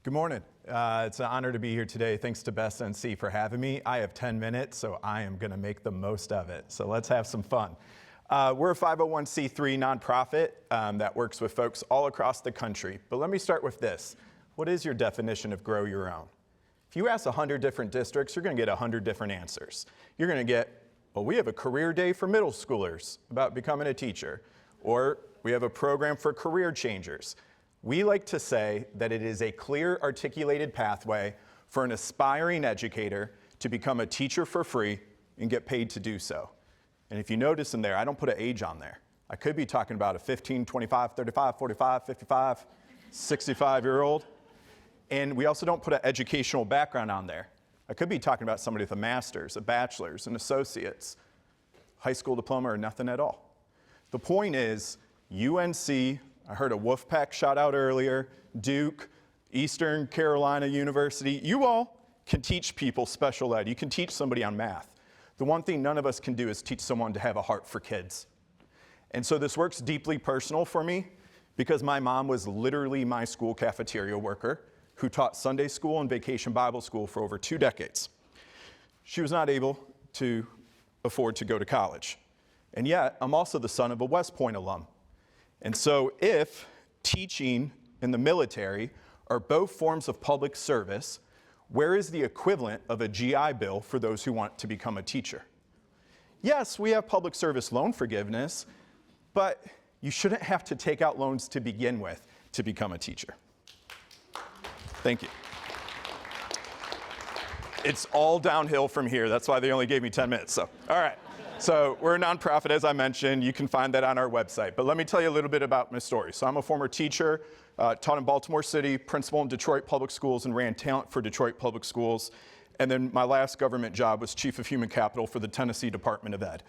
Good morning. It's an honor to be here today. Thanks to Best NC for having me. I have 10 minutes, so I am going to make the most of it. So let's have some fun. We're a 501c3 nonprofit that works with folks all across the country. But let me start with this. What is your definition of grow your own? If you ask 100 different districts, you're going to get 100 different answers. You're going to get, well, we have a career day for middle schoolers about becoming a teacher, or we have a program for career changers. We like to say that it is a clear, articulated pathway for an aspiring educator to become a teacher for free and get paid to do so. And if you notice in there, I don't put an age on there. I could be talking about a 15, 25, 35, 45, 55, 65-year-old. And we also don't put an educational background on there. I could be talking about somebody with a master's, a bachelor's, an associate's, high school diploma, or nothing at all. The point is, UNC, I heard a Wolfpack shout out earlier, Duke, Eastern Carolina University, you all can teach people special ed. You can teach somebody on math. The one thing none of us can do is teach someone to have a heart for kids. And so this work's deeply personal for me because my mom was literally my school cafeteria worker who taught Sunday school and vacation Bible school for over 2 decades. She was not able to afford to go to college. And yet, I'm also the son of a West Point alum. And so if teaching and the military are both forms of public service, where is the equivalent of a GI Bill for those who want to become a teacher? Yes, we have public service loan forgiveness, but you shouldn't have to take out loans to begin with to become a teacher. Thank you. It's all downhill from here. That's why they only gave me 10 minutes. So, all right. So we're a nonprofit, as I mentioned. You can find that on our website. But let me tell you a little bit about my story. So I'm a former teacher, taught in Baltimore City, principal in Detroit Public Schools, and ran talent for Detroit Public Schools. And then my last government job was chief of human capital for the Tennessee Department of Ed.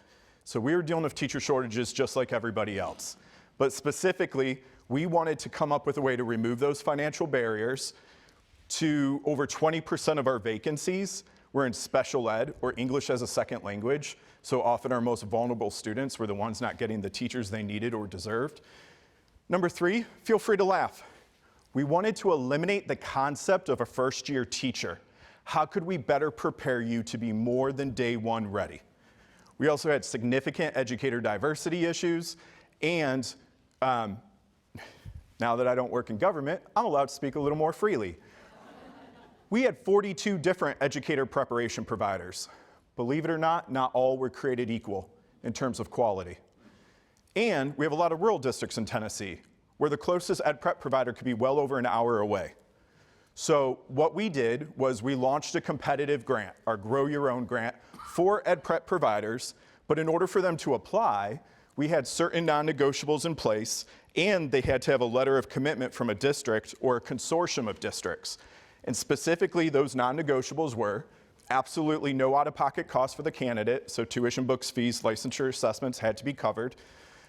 So we were dealing with teacher shortages just like everybody else. But specifically, we wanted to come up with a way to remove those financial barriers. To over 20% of our vacancies were in special ed or English as a second language. So often our most vulnerable students were the ones not getting the teachers they needed or deserved. Number 3, feel free to laugh. We wanted to eliminate the concept of a first-year teacher. How could we better prepare you to be more than day one ready? We also had significant educator diversity issues, and now that I don't work in government, I'm allowed to speak a little more freely. We had 42 different educator preparation providers. Believe it or not all were created equal in terms of quality. And we have a lot of rural districts in Tennessee where the closest ed prep provider could be well over an hour away. So what we did was we launched a competitive grant, our Grow Your Own grant, for ed prep providers. But in order for them to apply, we had certain non-negotiables in place, and they had to have a letter of commitment from a district or a consortium of districts. And specifically, those non-negotiables were absolutely no out-of-pocket costs for the candidate, so tuition, books, fees, licensure assessments had to be covered.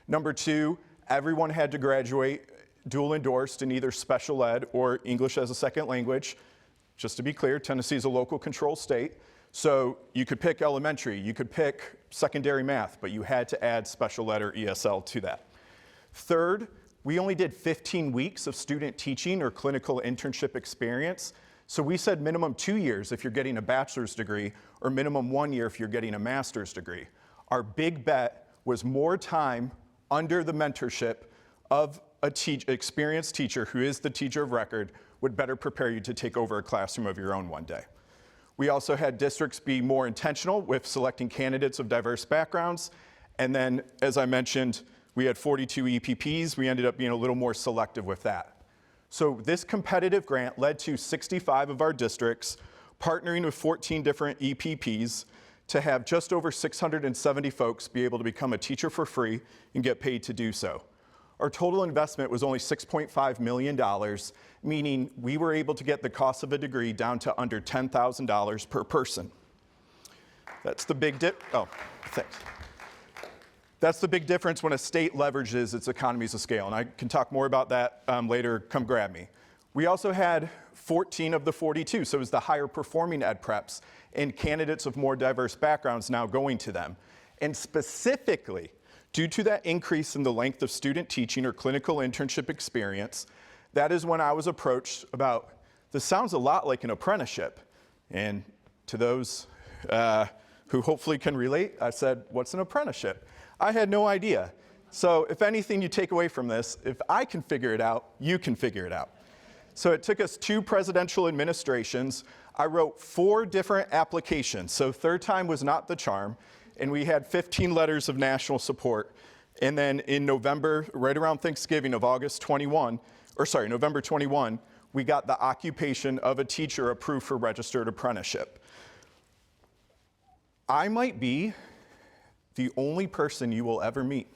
Number 2, everyone had to graduate dual endorsed in either special ed or English as a second language. Just to be clear, Tennessee is a local control state, so you could pick elementary, you could pick secondary math, but you had to add special ed or ESL to that. Third, we only did 15 weeks of student teaching or clinical internship experience. So we said minimum 2 years if you're getting a bachelor's degree, or minimum 1 year if you're getting a master's degree. Our big bet was more time under the mentorship of an experienced teacher who is the teacher of record would better prepare you to take over a classroom of your own one day. We also had districts be more intentional with selecting candidates of diverse backgrounds. And then, as I mentioned, we had 42 EPPs. We ended up being a little more selective with that. So this competitive grant led to 65 of our districts partnering with 14 different EPPs to have just over 670 folks be able to become a teacher for free and get paid to do so. Our total investment was only $6.5 million, meaning we were able to get the cost of a degree down to under $10,000 per person. That's the big thanks. That's the big difference when a state leverages its economies of scale, and I can talk more about that later. Come grab me. We also had 14 of the 42, so it was the higher performing ed preps and candidates of more diverse backgrounds now going to them. And specifically, due to that increase in the length of student teaching or clinical internship experience, that is when I was approached about this sounds a lot like an apprenticeship. And to those who hopefully can relate, I said, what's an apprenticeship? I had no idea. So if anything you take away from this, if I can figure it out, you can figure it out. So it took us 2 presidential administrations. I wrote 4 different applications. So third time was not the charm. And we had 15 letters of national support. And then in November, right around Thanksgiving of November 21, we got the occupation of a teacher approved for registered apprenticeship. I might be the only person you will ever meet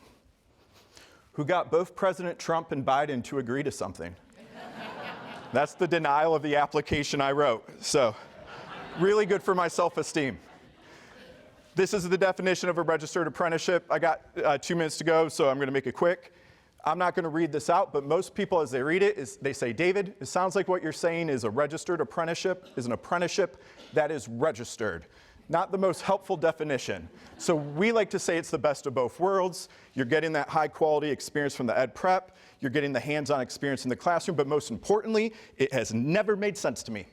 who got both President Trump and Biden to agree to something. That's the denial of the application I wrote. So really good for my self-esteem. This is the definition of a registered apprenticeship. I got 2 minutes to go, so I'm going to make it quick. I'm not going to read this out, but most people, as they read it, they say, David, it sounds like what you're saying is a registered apprenticeship is an apprenticeship that is registered. Not the most helpful definition. So we like to say it's the best of both worlds. You're getting that high quality experience from the ed prep. You're getting the hands-on experience in the classroom, but most importantly, it has never made sense to me.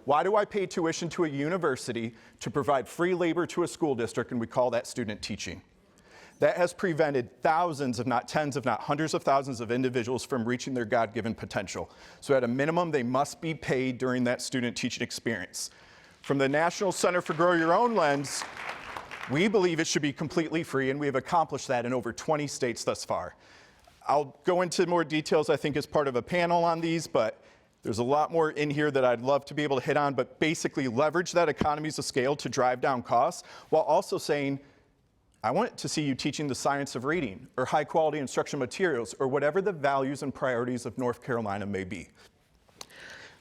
Why do I pay tuition to a university to provide free labor to a school district, and we call that student teaching? That has prevented thousands, if not tens, if not hundreds of thousands of individuals from reaching their God-given potential. So at a minimum, they must be paid during that student teaching experience. From the National Center for Grow Your Own lens, we believe it should be completely free, and we have accomplished that in over 20 states thus far. I'll go into more details, I think, as part of a panel on these, but there's a lot more in here that I'd love to be able to hit on, but basically leverage that economies of scale to drive down costs, while also saying, I want to see you teaching the science of reading, or high quality instructional materials, or whatever the values and priorities of North Carolina may be.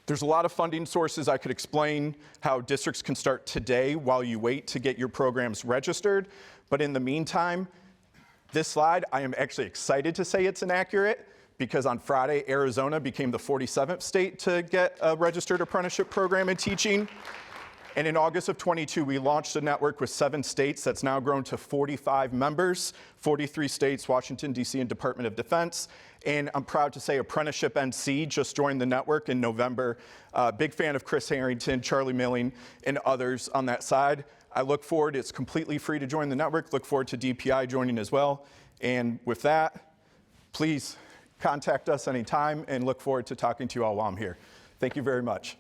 There's a lot of funding sources. I could explain how districts can start today while you wait to get your programs registered, but in the meantime, this slide, I am actually excited to say it's inaccurate, because on Friday, Arizona became the 47th state to get a registered apprenticeship program in teaching. And in August of 22, we launched a network with 7 states that's now grown to 45 members, 43 states, Washington, D.C., and Department of Defense. And I'm proud to say Apprenticeship NC just joined the network in November. Big fan of Chris Harrington, Charlie Milling, and others on that side. I look forward, it's completely free to join the network. Look forward to DPI joining as well. And with that, please contact us anytime, and look forward to talking to you all while I'm here. Thank you very much.